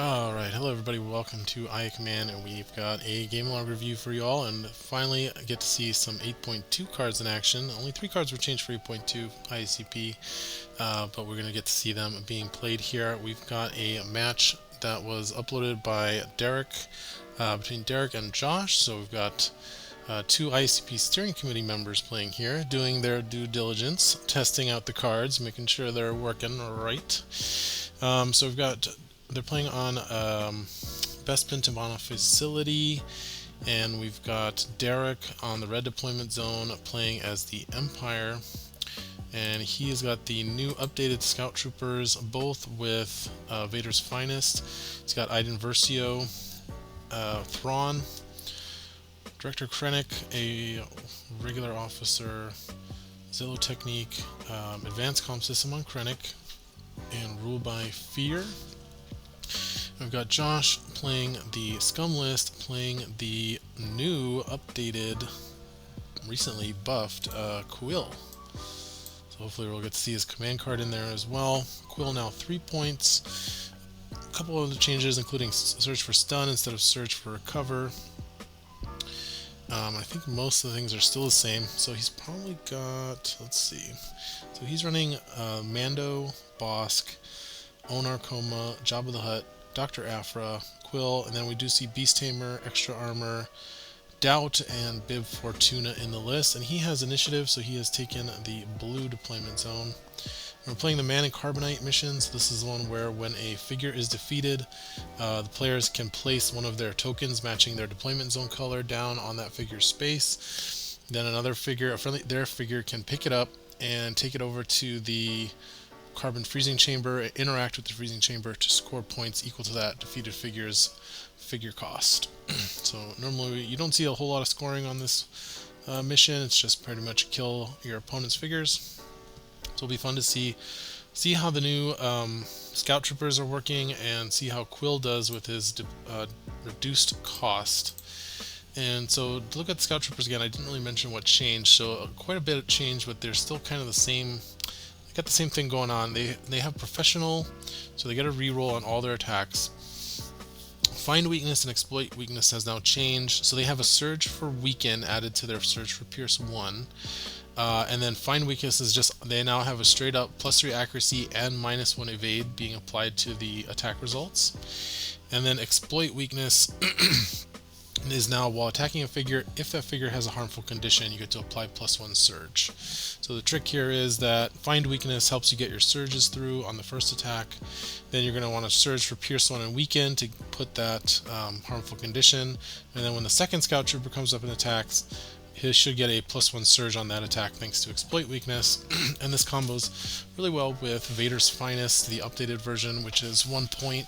Alright, hello everybody, welcome to IA Command, and we've got a game log review for you all, and finally I get to see some 8.2 cards in action. Only 3 cards were changed for 8.2 IACP, but we're going to get to see them being played here. We've got a match that was uploaded by Derek, between Derek and Josh, so we've got 2 IACP Steering Committee members playing here, doing their due diligence, testing out the cards, making sure they're working right. So they're playing on Best Pentabana facility, and we've got Derek on the red deployment zone playing as the Empire, and he has got the new updated Scout Troopers, both with Vader's Finest. He's got Iden Versio, Thrawn, Director Krennic, a regular officer, Zillow Technique, Advanced Comm System on Krennic, and Rule by Fear. We've got Josh playing the Scum List, playing the new, updated, recently buffed Kuiil. So hopefully we'll get to see his command card in there as well. Kuiil now 3 points. A couple of other changes, including search for stun instead of search for recover. I think most of the things are still the same. So he's probably got, let's see. So he's running Mando, Bosk, Onar Koma, Jabba the Hutt, Dr. Aphra, Kuiil, and then we do see Beast Tamer, Extra Armor, Doubt, and Bib Fortuna in the list. And he has initiative, so he has taken the blue deployment zone. We're playing the Man and Carbonite missions. This is the one where when a figure is defeated, the players can place one of their tokens matching their deployment zone color down on that figure's space. Then another figure, their figure, can pick it up and take it over to the carbon freezing chamber, interact with the freezing chamber to score points equal to that defeated figure's figure cost. So normally you don't see a whole lot of scoring on this mission. It's just pretty much kill your opponent's figures. So it'll be fun to see how the new Scout Troopers are working, and see how Kuiil does with his reduced cost. And so to look at the Scout Troopers again, I didn't really mention what changed. So quite a bit of change, but they're still kind of the same. They got the same thing going on. They have Professional, so they get a reroll on all their attacks. Find Weakness and Exploit Weakness has now changed, so they have a Surge for Weaken added to their Surge for Pierce 1. And then Find Weakness is just, they now have a straight up +3 accuracy and -1 evade being applied to the attack results. And then Exploit Weakness is now, while attacking a figure, if that figure has a harmful condition, you get to apply +1 surge. So the trick here is that Find Weakness helps you get your surges through on the first attack. Then you're going to want to surge for Pierce 1 and Weaken to put that harmful condition. And then when the second Scout Trooper comes up and attacks, he should get a +1 surge on that attack thanks to Exploit Weakness. And this combos really well with Vader's Finest, the updated version, which is 1 point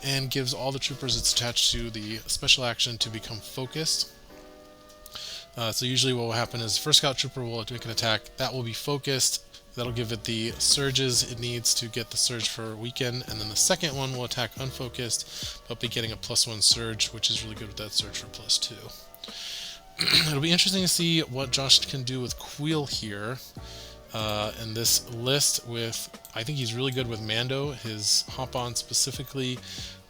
and gives all the troopers it's attached to the special action to become focused. So usually what will happen is the first Scout Trooper will make an attack, that will be focused, that'll give it the surges it needs to get the surge for Weaken, and then the second one will attack unfocused, but be getting a +1 surge, which is really good with that surge for +2. It'll be interesting to see what Josh can do with Kuiil here in this list. I think he's really good with Mando. His hop-on specifically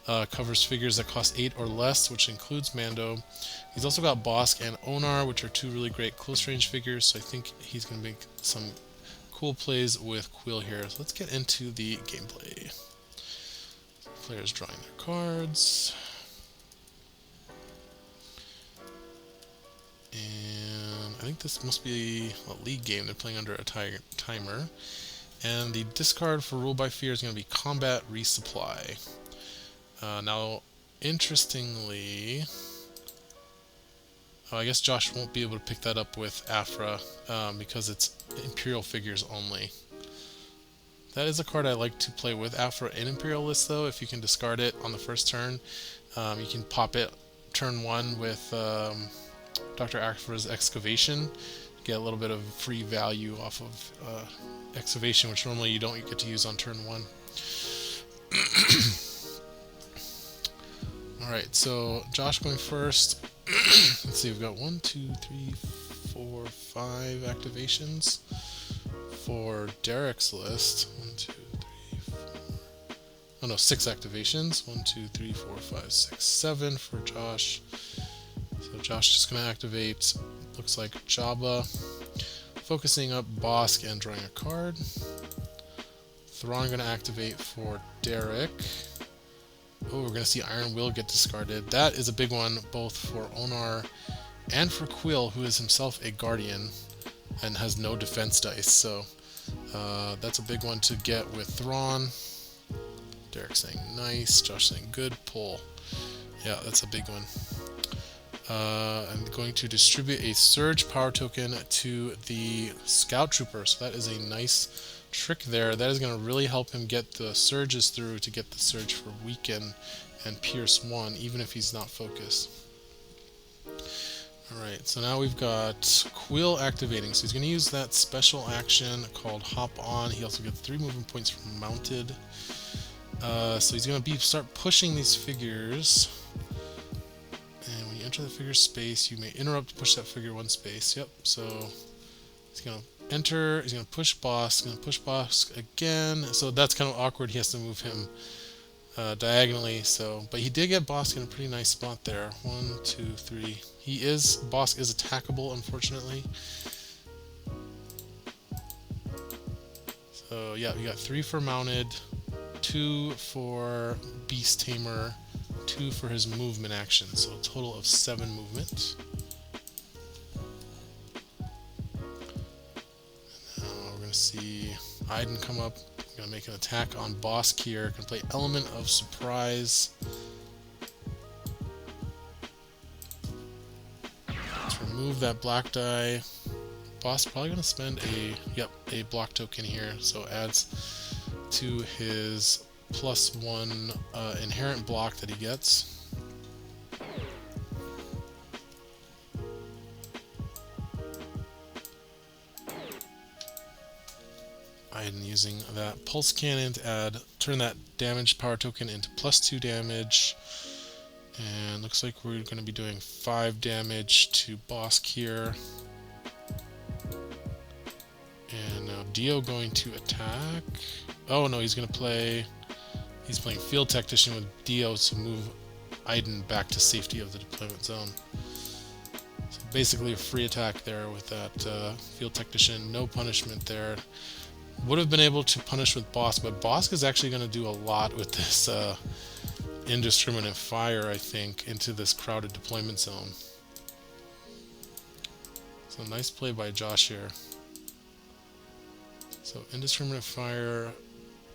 covers figures that cost 8 or less, which includes Mando. He's also got Bosk and Onar, which are 2 really great close-range figures, so I think he's going to make some cool plays with Kuiil here. So let's get into the gameplay. Players drawing their cards. And I think this must be a league game. They're playing under a timer. And the discard for Rule by Fear is going to be Combat Resupply. Now, interestingly, I guess Josh won't be able to pick that up with Aphra because it's Imperial figures only. That is a card I like to play with Aphra in Imperial list, though. If you can discard it on the first turn, you can pop it turn 1 with Dr. Aphra's Excavation, get a little bit of free value off of Excavation, which normally you don't get to use on turn 1. Alright, so Josh going first. Let's see, we've got 1, 2, 3, 4, 5 activations. For Derek's list, 1, 2, 3, 4, Oh no, 6 activations. 1, 2, 3, 4, 5, 6, 7 for Josh. So Josh is going to activate, looks like Jabba, focusing up Bosk and drawing a card. Thrawn going to activate for Derek. Oh, we're going to see Iron Will get discarded. That is a big one, both for Onar and for Kuiil, who is himself a Guardian and has no defense dice. So that's a big one to get with Thrawn. Derek saying nice, Josh saying good, pull. Yeah, that's a big one. I'm going to distribute a Surge power token to the Scout Trooper, so that is a nice trick there. That is going to really help him get the Surges through to get the Surge for Weaken and Pierce 1, even if he's not focused. Alright, so now we've got Kuiil activating, so he's going to use that special action called Hop On. He also gets 3 movement points from Mounted. So he's going to start pushing these figures. And when you enter the figure space, you may interrupt to push that figure 1 space. Yep, so he's going to enter, he's going to push Bosk, going to push Bosk again. So that's kind of awkward, he has to move him diagonally. So, but he did get Bosk in a pretty nice spot there. 1, 2, 3. Bosk is attackable, unfortunately. So yeah, we got 3 for Mounted, 2 for Beast Tamer, 2 for his movement action, so a total of 7 movement. And now we're going to see Iden come up. Going to make an attack on Bosk here. Going to play Element of Surprise. Let's remove that black die. Bosk probably going to spend a block token here, so adds to his +1 inherent block that he gets. Iden using that pulse cannon to turn that damage power token into +2 damage. And looks like we're going to be doing 5 damage to Bosk here. And now Dio going to attack. Oh no, he's playing Field Tactician with Dio to move Iden back to safety of the deployment zone. So basically a free attack there with that Field Tactician, no punishment there. Would have been able to punish with Bosk, but Bosk is actually going to do a lot with this indiscriminate fire, I think, into this crowded deployment zone. So nice play by Josh here. So indiscriminate fire,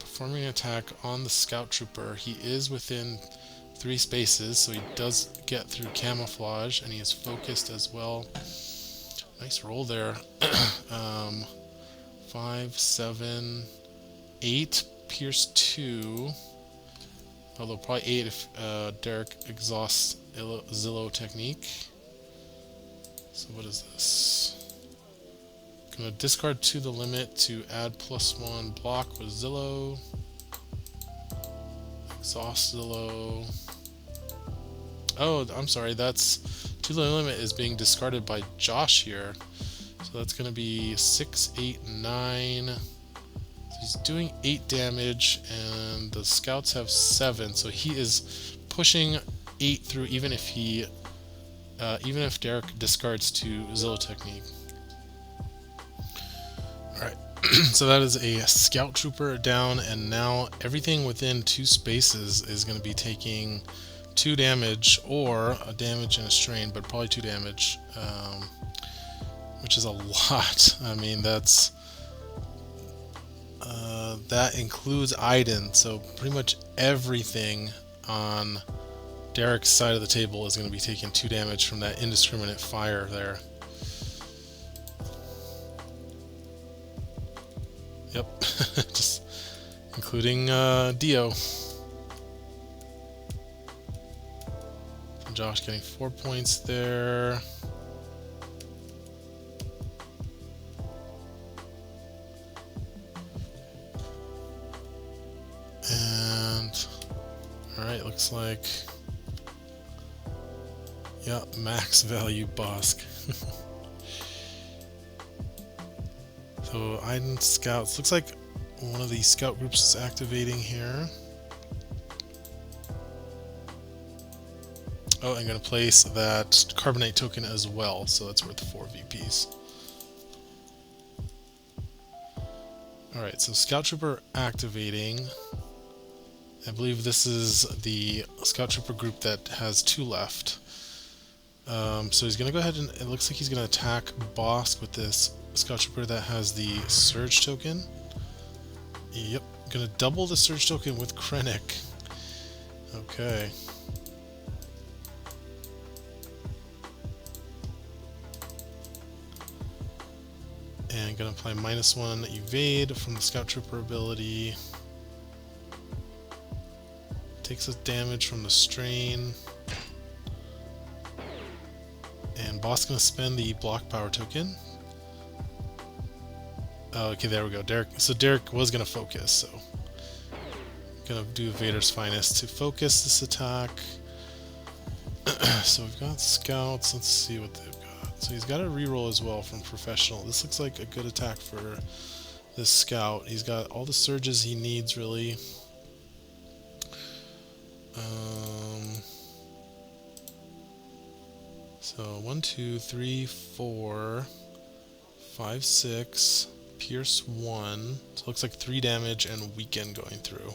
performing an attack on the Scout Trooper. He is within 3 spaces, so he does get through camouflage, and he is focused as well. Nice roll there. 5, 7, 8, Pierce 2. Although probably 8 if Derek exhausts Zillow technique. So what is this? Gonna discard to the limit to add +1 block with Zillow. Exhaust Zillow. Oh, I'm sorry, that's to the limit is being discarded by Josh here. So that's gonna be 6, 8, 9. So he's doing 8 damage, and the scouts have 7. So he is pushing 8 through, even if Derek discards to Zillow technique. Alright, so that is a Scout Trooper down, and now everything within 2 spaces is going to be taking 2 damage, or a damage and a strain, but probably 2 damage, which is a lot. I mean, that's that includes Iden, so pretty much everything on Derek's side of the table is going to be taking 2 damage from that indiscriminate fire there. Yep, just including Dio. Josh getting 4 points there. And alright, looks like max value Bosk. So Iden Scouts, looks like one of the scout groups is activating here. Oh, I'm going to place that carbonate token as well, so that's worth 4 VPs. Alright, so Scout Trooper activating. I believe this is the Scout Trooper group that has 2 left. So he's going to go ahead and it looks like he's going to attack Bosk with this Scout Trooper that has the Surge token. Yep, going to double the Surge token with Krennic. Okay. And going to apply -1 evade from the Scout Trooper ability. Takes us damage from the strain. And Boss going to spend the block power token. Oh, okay, there we go. Derek. So Derek was going to focus, so going to do Vader's Finest to focus this attack. So we've got scouts. Let's see what they've got. So he's got a reroll as well from professional. This looks like a good attack for this scout. He's got all the surges he needs, really. So 1, 2, 3, 4, 5, 6, pierce 1. So it looks like 3 damage and weaken going through.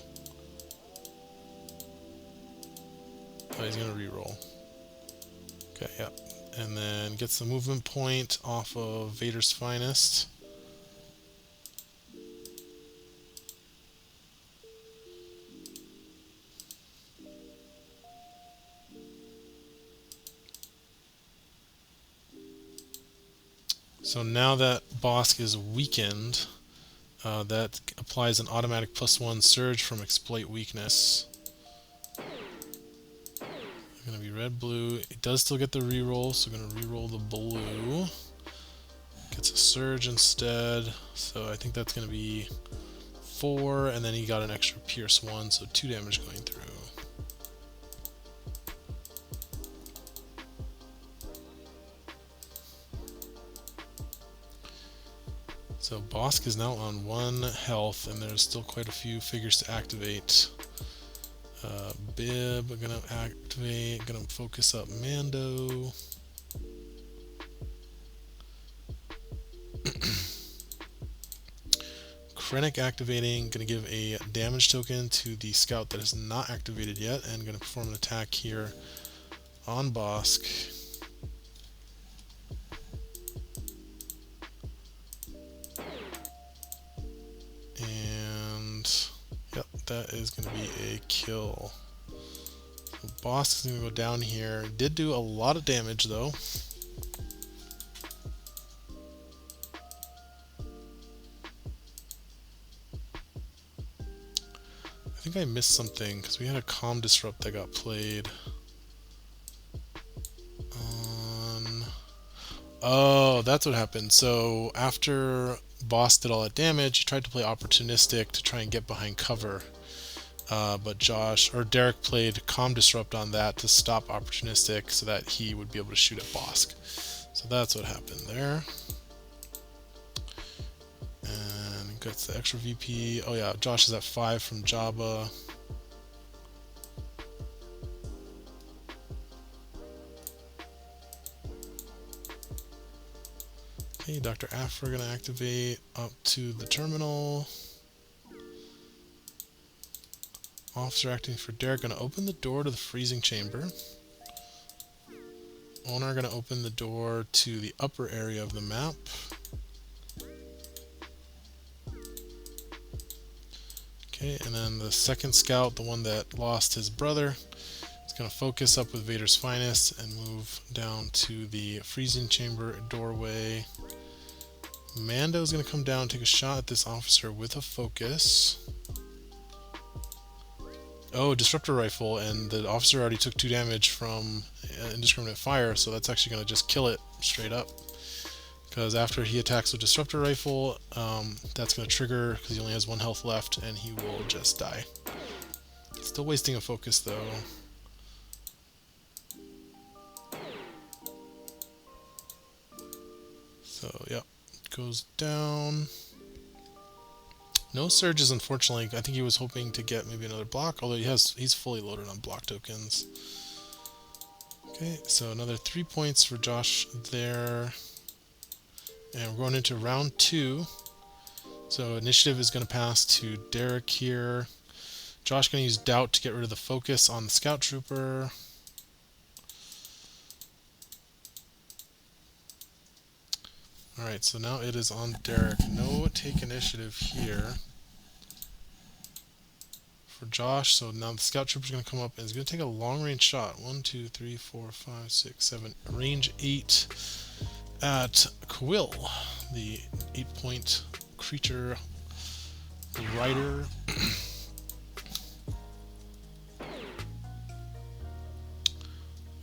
Oh, he's gonna reroll. Okay, yeah. And then gets the movement point off of Vader's Finest. So now that Bosk is weakened, that applies an automatic +1 surge from exploit weakness. Going to be red-blue. It does still get the reroll, so going to reroll the blue. Gets a surge instead, so I think that's going to be 4, and then he got an extra pierce 1, so 2 damage going through. So Bosk is now on 1 health, and there's still quite a few figures to activate. Bib, I'm gonna activate, gonna focus up Mando. Krennic activating, gonna give a damage token to the scout that is not activated yet, and gonna perform an attack here on Bosk. And yep, that is gonna be a kill. So Bosk is gonna go down here. Did do a lot of damage though. I think I missed something because we had a comm disrupt that got played. Oh, that's what happened. So after Bosk did all that damage, he tried to play opportunistic to try and get behind cover. But Derek played comm disrupt on that to stop opportunistic so that he would be able to shoot at Bosk. So that's what happened there. And gets the extra VP. Oh yeah, Josh is at 5 from Jabba. Okay, Dr. Afra gonna activate up to the terminal. Officer acting for Derek gonna open the door to the freezing chamber. Owner gonna open the door to the upper area of the map. Okay, and then the second scout, the one that lost his brother, is gonna focus up with Vader's Finest and move down to the freezing chamber doorway. Mando is gonna come down and take a shot at this officer with a focus. Oh, disruptor rifle, and the officer already took 2 damage from indiscriminate fire, so that's actually going to just kill it straight up. Because after he attacks with disruptor rifle, that's going to trigger because he only has 1 health left, and he will just die. Still wasting a focus though. So yep, goes down. No surges, unfortunately. I think he was hoping to get maybe another block, although he's fully loaded on block tokens. Okay, so another 3 points for Josh there. And we're going into round 2. So initiative is going to pass to Derek here. Josh going to use doubt to get rid of the focus on the scout trooper. Alright, so now it is on Derek. No take initiative here for Josh. So now the scout trooper is going to come up and is going to take a long range shot. 1, 2, 3, 4, 5, 6, 7, range 8 at Kuiil, the 8-point creature rider.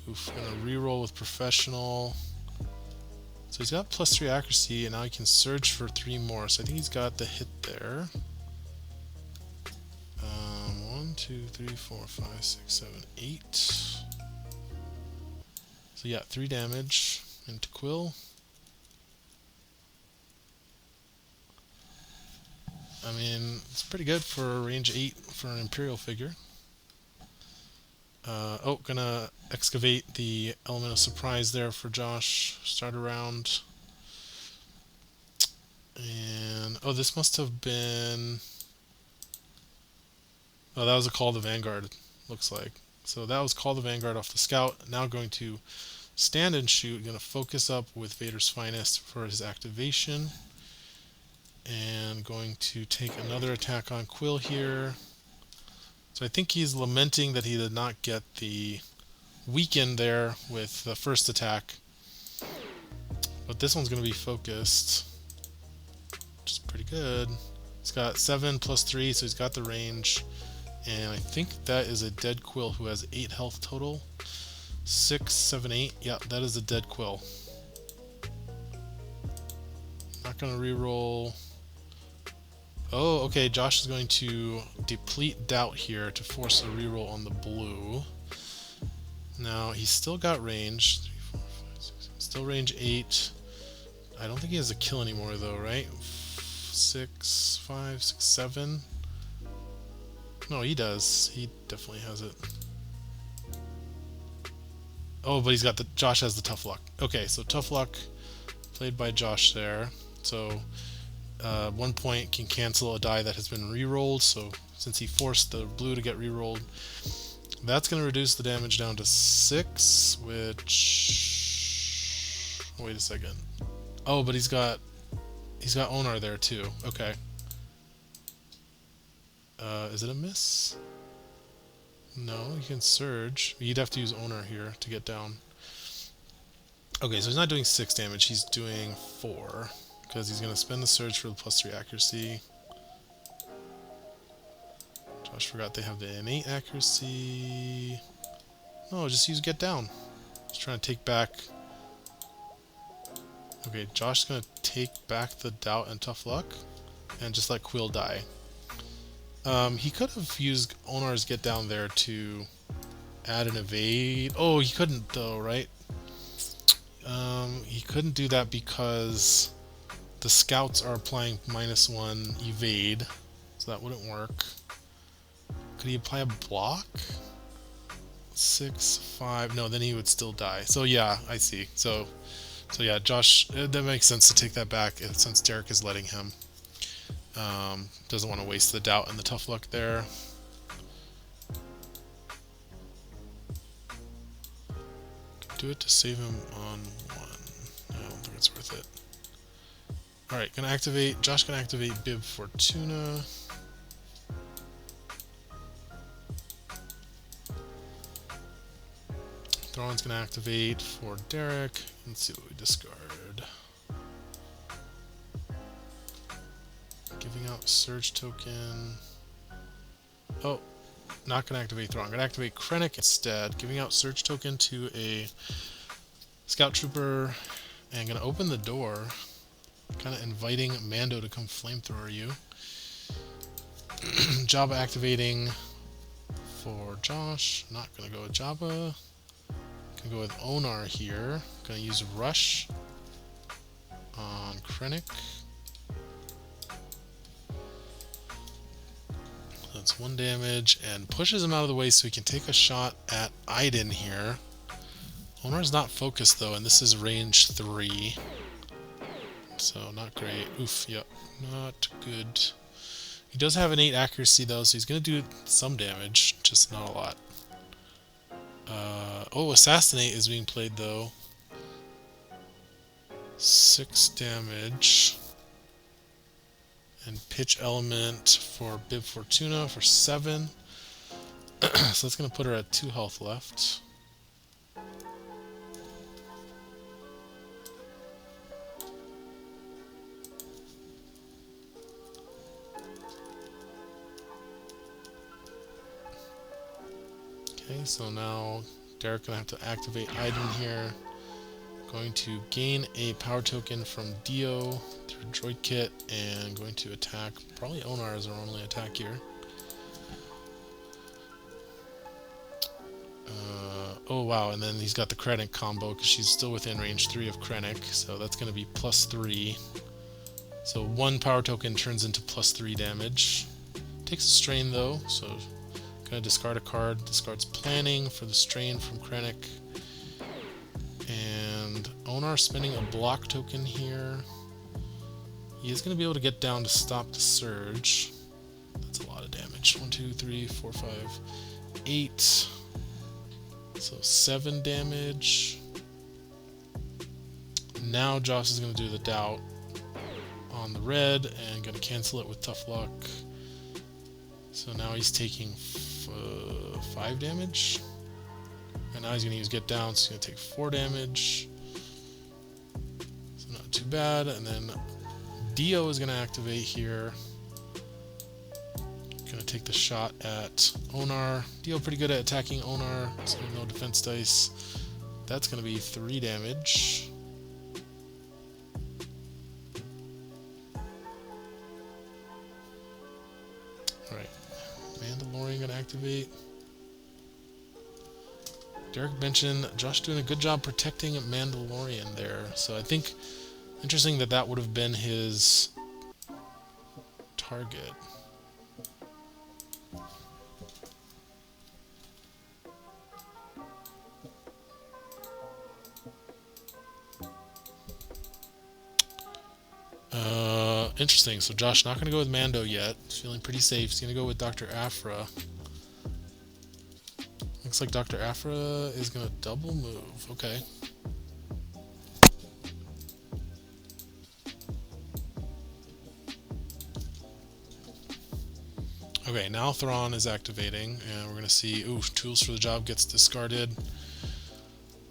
Oof, gonna reroll with professional. So he's got +3 accuracy, and now he can surge for 3 more. So I think he's got the hit there. 1, 2, 3, 4, 5, 6, 7, 8. So yeah, 3 damage into Kuiil. I mean, it's pretty good for range 8 for an Imperial figure. Oh, gonna excavate the element of surprise there for Josh. Start around. And, oh, this must have been... Oh, that was a Call to Vanguard, looks like. So that was Call to Vanguard off the scout. Now going to stand and shoot. Going to focus up with Vader's Finest for his activation. And going to take another attack on Kuiil here. So I think he's lamenting that he did not get the weaken there with the first attack. But this one's going to be focused, which is pretty good. He's got 7 + 3, so he's got the range. And I think that is a dead Kuiil who has 8 health total. 6, 7, 8. Yeah, that is a dead Kuiil. Not going to reroll. Oh, okay, Josh is going to deplete doubt here to force a reroll on the blue. Now, he's still got range. 3, 4, 5, 6, still range 8. I don't think he has a kill anymore, though, right? 6, 5, 6, 7. No, he does. He definitely has it. Oh, but he's got the... Josh has the tough luck. Okay, so tough luck played by Josh there. So... 1 point can cancel a die that has been re-rolled, so since he forced the blue to get re-rolled, that's going to reduce the damage down to 6, which... Wait a second. Oh, but he's got Onar there too. Okay. Is it a miss? No, you can surge. You'd have to use Onar here to get down. Okay, so he's not doing 6 damage, he's doing 4. Because he's going to spend the surge for the +3 accuracy. Josh forgot they have the innate accuracy. No, just use get down. Just trying to take back. Okay, Josh's going to take back the doubt and tough luck. And just let Kuiil die. He could have used Onar's get down there to add an evade. Oh, he couldn't though, right? He couldn't do that because... the scouts are applying -1 evade, so that wouldn't work. Could he apply a block? 6, 5. No, then he would still die. So yeah, I see. So yeah, Josh, that makes sense to take that back since Derek is letting him. Doesn't want to waste the doubt and the tough luck there. Do it to save him on 1. I don't think it's worth it. Alright, gonna activate. Josh gonna activate Bib Fortuna. Thrawn's gonna activate for Derek. Let's see what we discard. Giving out Surge Token. Oh, not gonna activate Thrawn. Gonna activate Krennic instead. Giving out Surge Token to a Scout Trooper. And gonna open the door. Kind of inviting Mando to come flamethrower you. Jabba activating for Josh. Not going to go with Jabba. Going to go with Onar here. Going to use Rush on Krennic. That's 1 damage and pushes him out of the way so he can take a shot at Iden here. Onar's not focused though, and this is range 3. So not great. Oof, yep, not good. He does have an 8 accuracy though, so he's going to do some damage, just not a lot. Oh, Assassinate is being played though. 6 damage. And Pitch Element for Bib Fortuna for 7. So that's going to put her at 2 health left. Okay, so now Derek gonna have to activate item here. Going to gain a power token from Dio through Droid Kit and going to attack probably Onar as our only attack here. Oh wow, and then he's got the Krennic combo because she's still within range 3 of Krennic, so that's going to be +3. So 1 power token turns into +3 damage. Takes a strain though, so gonna discard a card. Discards Planning for the strain from Krennic. And Onar spending a block token here. He is going to be able to get down to stop the surge. That's a lot of damage. 1, 2, 3, 4, 5, 8. So 7 damage. Now Josh is going to do the doubt on the red and going to cancel it with Tough Luck. So now he's taking 5 damage. And now he's going to use Get Down, so he's going to take 4 damage. So not too bad. And then Dio is going to activate here. Going to take the shot at Onar. Dio pretty good at attacking Onar, so no defense dice. That's going to be 3 damage. Alright. Mandalorian going to activate. Derek mentioned Josh doing a good job protecting Mandalorian there. So I think interesting that that would have been his target. Interesting. So Josh not going to go with Mando yet. He's feeling pretty safe. He's going to go with Dr. Aphra. Looks like Dr. Aphra is going to double move. Okay. Okay, now Thrawn is activating, and we're going to see, ooh, Tools for the Job gets discarded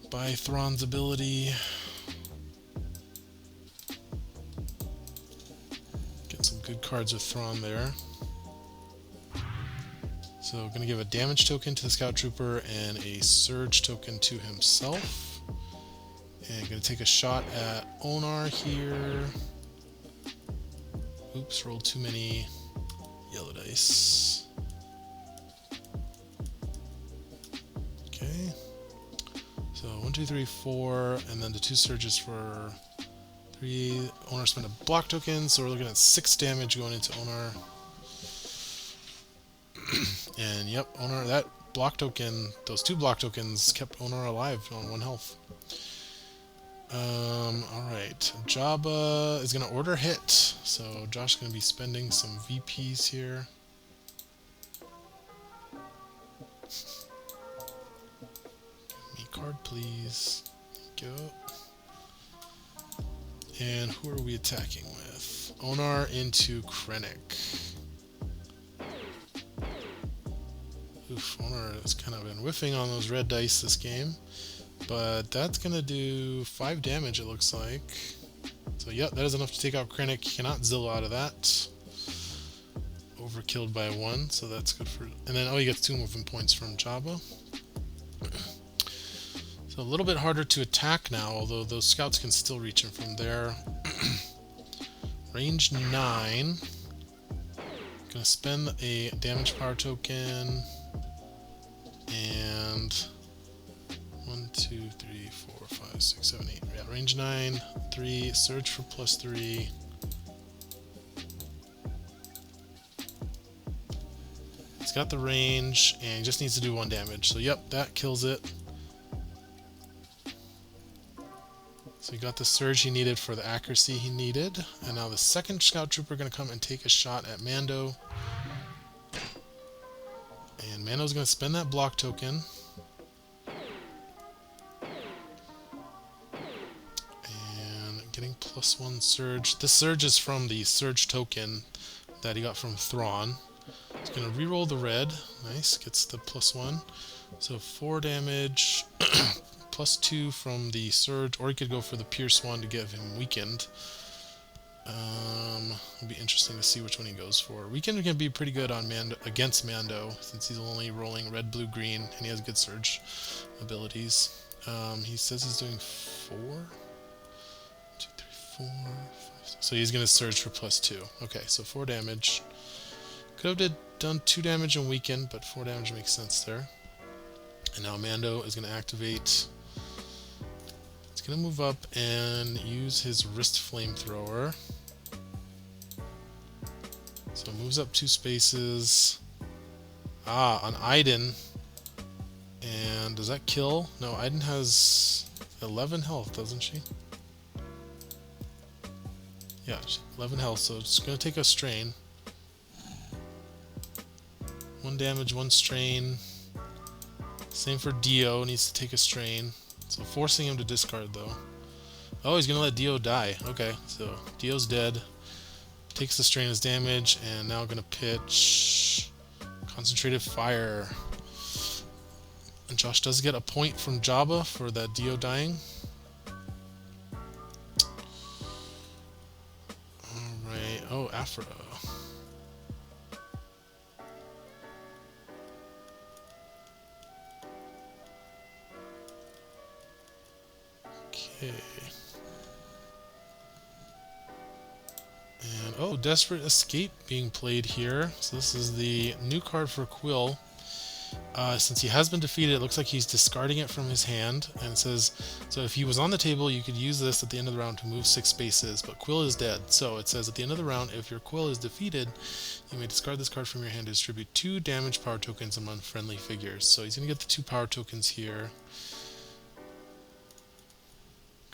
by Thrawn's ability. Get some good cards with Thrawn there. So going to give a damage token to the Scout Trooper and a surge token to himself. And going to take a shot at Onar here. Oops, rolled too many yellow dice. Okay. So 1, 2, 3, 4, and then the 2 surges for 3. Onar spent a block token, so we're looking at 6 damage going into Onar. And yep, Onar, that block token, those 2 block tokens kept Onar alive on 1 health. Alright, Jabba is going to order hit, so Josh is going to be spending some VPs here. Give me a card, please. There you go. And who are we attacking with? Onar into Krennic. Oof, Onar has kind of been whiffing on those red dice this game. But that's going to do 5 damage, it looks like. So, yep, that is enough to take out Krennic. He cannot Zill out of that. Overkilled by 1, so that's good for... And then, oh, he gets 2 movement points from Jabba. So, a little bit harder to attack now, although those scouts can still reach him from there. Range 9. Gonna spend a damage power token. And... 1, 2, 3, 4, 5, 6, 7, 8. Yeah, range 9, 3, surge for +3. It's got the range, and he just needs to do 1 damage. So, yep, that kills it. So he got the surge he needed for the accuracy he needed. And now the second scout trooper going to come and take a shot at Mando. And Mando's going to spend that block token. And getting +1 surge. This surge is from the surge token that he got from Thrawn. He's going to reroll the red. Nice, gets the +1. So 4 damage. +2 from the surge, or he could go for the pierce one to get him weakened. It'll be interesting to see which one he goes for. Weakened can be pretty good on Mando against Mando, since he's only rolling red, blue, green, and he has good surge abilities. He says he's doing 4, 2, 3, 4, 5, 6. So he's going to surge for +2. Okay, so 4 damage. Could have done 2 damage and weakened, but 4 damage makes sense there. And now Mando is going to activate. He's going to move up and use his wrist flamethrower. So moves up 2 spaces. On Iden. And does that kill? No, Iden has 11 health, doesn't she? Yeah, 11 health, so it's going to take a strain. 1 damage, 1 strain. Same for Dio, needs to take a strain. So forcing him to discard though. Oh, he's gonna let Dio die. Okay, so Dio's dead. Takes the strain as damage, and now gonna pitch Concentrated Fire. And Josh does get a point from Jabba for that Dio dying. Alright, oh, Afra. Okay. And oh, Desperate Escape being played here. So this is the new card for Kuiil. Since he has been defeated, it looks like he's discarding it from his hand, and it says, so if he was on the table, you could use this at the end of the round to move 6 spaces, but Kuiil is dead. So it says at the end of the round, if your Kuiil is defeated, you may discard this card from your hand to distribute 2 damage power tokens among friendly figures. So he's going to get the 2 power tokens here.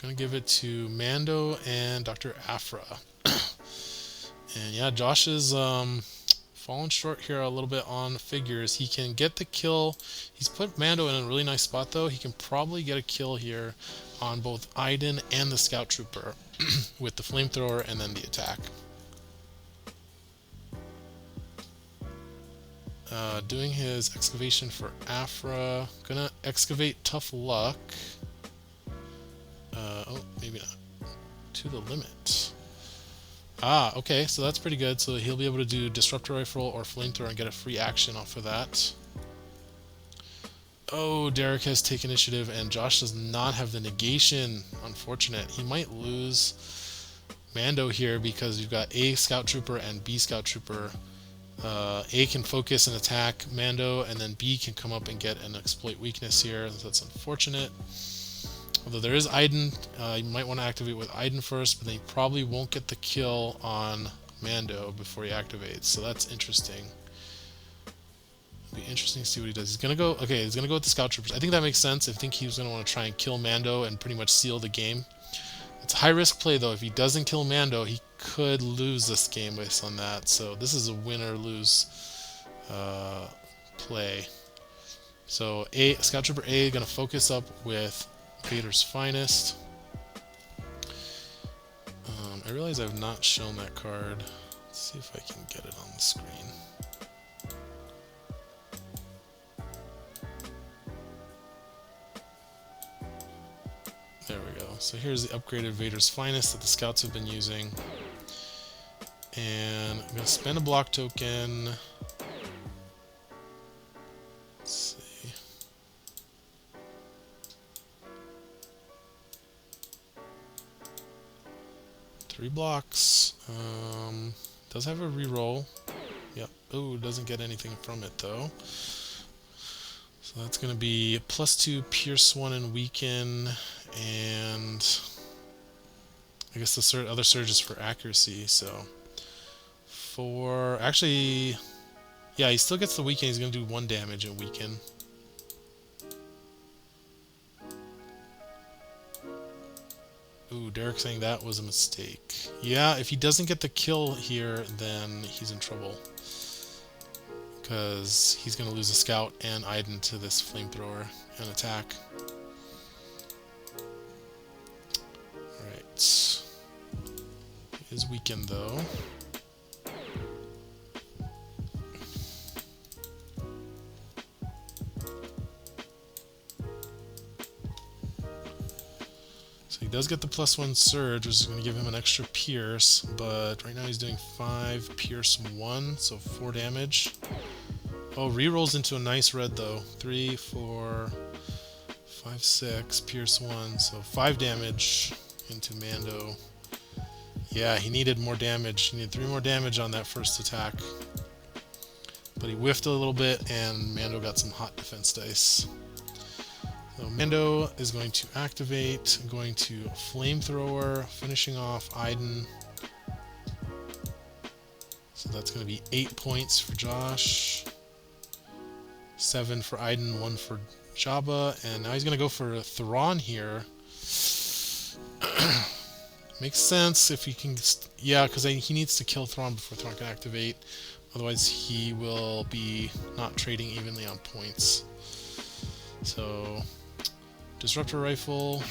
Gonna give it to Mando and Dr. Afra. And yeah, Josh is falling short here a little bit on figures. He can get the kill. He's put Mando in a really nice spot though. He can probably get a kill here on both Iden and the Scout Trooper with the flamethrower and then the attack. Doing his excavation for Afra. Gonna excavate Tough Luck. Oh, maybe not. To the limit. Okay, so that's pretty good. So he'll be able to do Disruptor Rifle or Flamethrower and get a free action off of that. Oh, Derek has taken initiative, and Josh does not have the negation. Unfortunate. He might lose Mando here because you've got A Scout Trooper and B Scout Trooper. A can focus and attack Mando, and then B can come up and get an exploit weakness here. So that's unfortunate. Although there is Iden, you might want to activate with Iden first, but then you probably won't get the kill on Mando before he activates. So that's interesting. It'll be interesting to see what he does. He's gonna go. Okay, he's gonna go with the Scout Troopers. I think that makes sense. I think he was gonna want to try and kill Mando and pretty much seal the game. It's a high risk play though. If he doesn't kill Mando, he could lose this game based on that. So this is a win or lose play. So Scout Trooper A gonna focus up with Vader's Finest. I realize I've not shown that card. Let's see if I can get it on the screen. There we go. So here's the upgraded Vader's Finest that the scouts have been using. And I'm going to spend a block token. Let's see. Three blocks. Does have a reroll. Yep. Oh, doesn't get anything from it though. So that's going to be +2 Pierce 1 and Weaken, and I guess the other surge is for accuracy. So actually, yeah, he still gets the Weaken. He's going to do 1 damage and Weaken. Ooh, Derek saying that was a mistake. Yeah, if he doesn't get the kill here, then he's in trouble. Because he's going to lose a scout and Iden to this flamethrower and attack. Alright. He is weakened though. He does get the +1 surge, which is going to give him an extra pierce, but right now he's doing 5 pierce 1, so 4 damage. Oh, rerolls into a nice red though. 3, 4, 5, 6, pierce 1, so 5 damage into Mando. Yeah, he needed more damage. He needed 3 more damage on that first attack. But he whiffed a little bit, and Mando got some hot defense dice. So Mando is going to activate, going to Flamethrower, finishing off Iden. So that's going to be 8 points for Josh, 7 for Iden, 1 for Jabba, and now he's going to go for Thrawn here. Makes sense if he can, yeah, because he needs to kill Thrawn before Thrawn can activate. Otherwise he will be not trading evenly on points. So Disruptor Rifle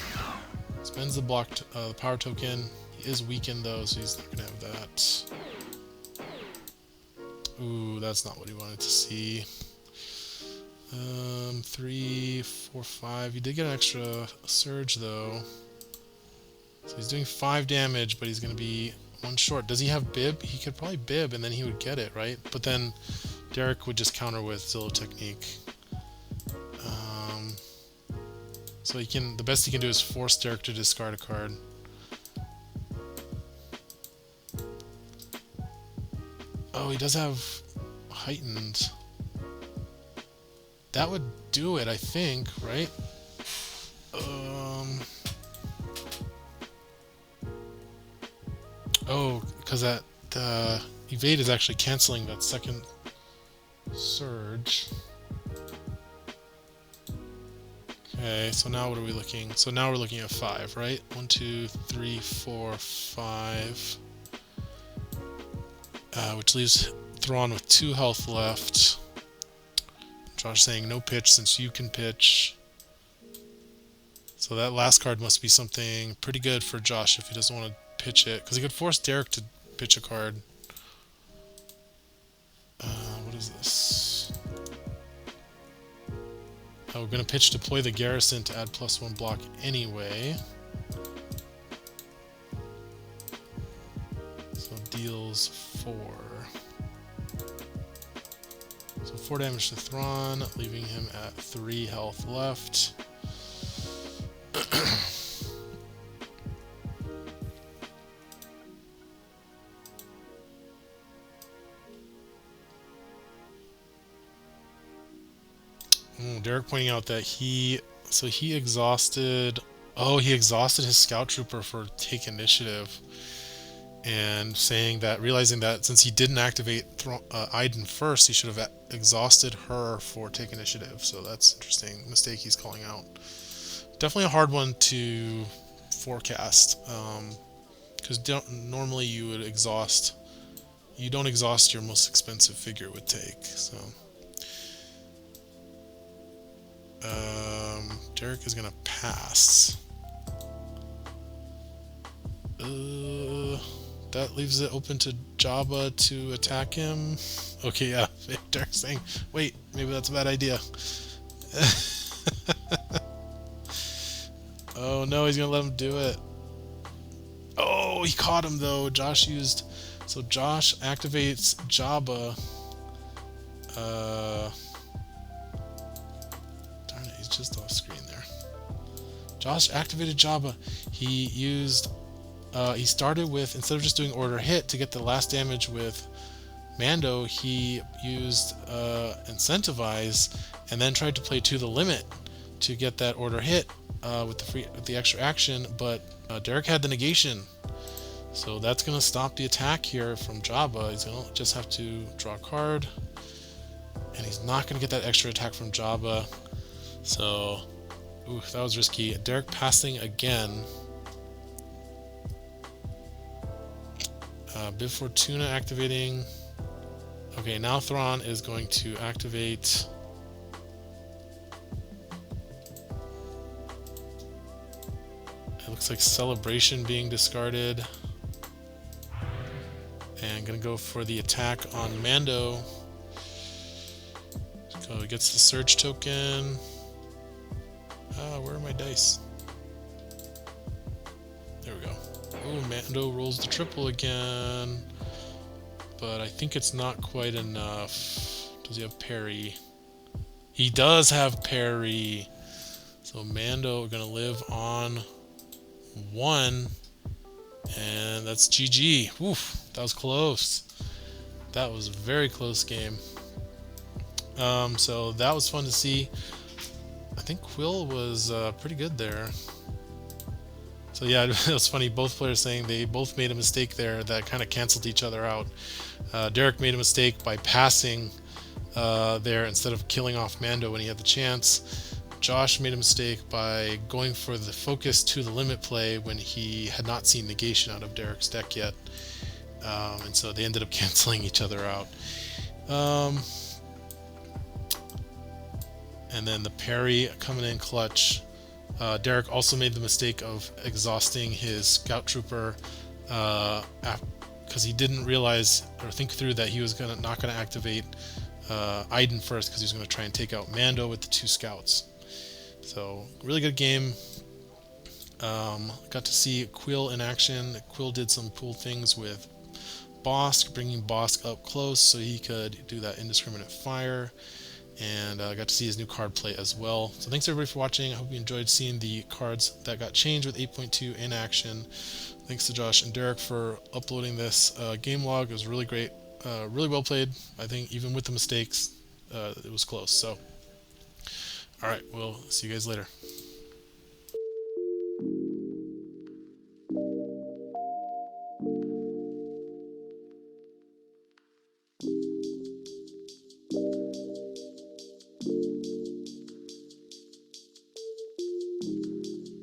spends the the power token. He is weakened though, so he's not going to have that. Ooh, that's not what he wanted to see. 3, 4, 5. He did get an extra surge though. So he's doing 5 damage, but he's going to be 1 short. Does he have Bib? He could probably Bib and then he would get it, right? But then Derek would just counter with Zillow Technique. So he can, the best he can do is force Derek to discard a card. Oh, he does have heightened. That would do it, I think, right? Oh, because that evade is actually canceling that second surge. Okay, so now what are we looking? So now we're looking at 5, right? 1, 2, 3, 4, 5. Which leaves Thrawn with 2 health left. Josh saying no pitch since you can pitch. So that last card must be something pretty good for Josh if he doesn't want to pitch it. Because he could force Derek to pitch a card. What is this? We're going to pitch Deploy the Garrison to add +1 block anyway. So deals 4. So 4 damage to Thrawn, leaving him at 3 health left. Derek pointing out that he exhausted his Scout Trooper for Take Initiative, and saying that, realizing that since he didn't activate Iden first, he should have exhausted her for Take Initiative. So that's interesting mistake he's calling out. Definitely a hard one to forecast, because normally you would exhaust. You don't exhaust your most expensive figure with Take. So Derek is gonna pass. That leaves it open to Jabba to attack him. Okay, yeah. Derek's saying, wait, maybe that's a bad idea. Oh no, he's gonna let him do it. Oh, he caught him though. Josh activates Jabba. Darn it, he's just off screen there. Josh activated Jabba. He started with, instead of just doing order hit to get the last damage with Mando, he used incentivize and then tried to play to the limit to get that order hit with the extra action, but Derek had the negation, so that's going to stop the attack here from Jabba. He's going to just have to draw a card, and he's not going to get that extra attack from Jabba. So, ooh, that was risky. Derek passing again. Bib Fortuna activating. Okay, now Thrawn is going to activate. It looks like Celebration being discarded. And gonna go for the attack on Mando. So he gets the Surge token. Where are my dice? There we go. Oh, Mando rolls the triple again. But I think it's not quite enough. Does he have parry? He does have parry. So Mando gonna live on 1. And that's GG. Oof, that was close. That was a very close game. So that was fun to see. I think Kuiil was pretty good there. So yeah, it was funny, both players saying they both made a mistake there that kind of canceled each other out. Derek made a mistake by passing there instead of killing off Mando when he had the chance. Josh made a mistake by going for the focus to the limit play when he had not seen negation out of Derek's deck yet. And so they ended up canceling each other out. And then the parry coming in clutch. Derek also made the mistake of exhausting his Scout Trooper because he didn't realize or think through that he was not gonna activate Iden first because he was going to try and take out Mando with the 2 scouts. So really good game. Got to see Kuiil in action. Kuiil did some cool things with Bosk, bringing Bosk up close so he could do that indiscriminate fire. And got to see his new card play as well. So thanks everybody for watching. I hope you enjoyed seeing the cards that got changed with 8.2 in action. Thanks to Josh and Derek for uploading this game log. It was really great. Really well played. I think even with the mistakes, it was close. So, alright, we'll see you guys later.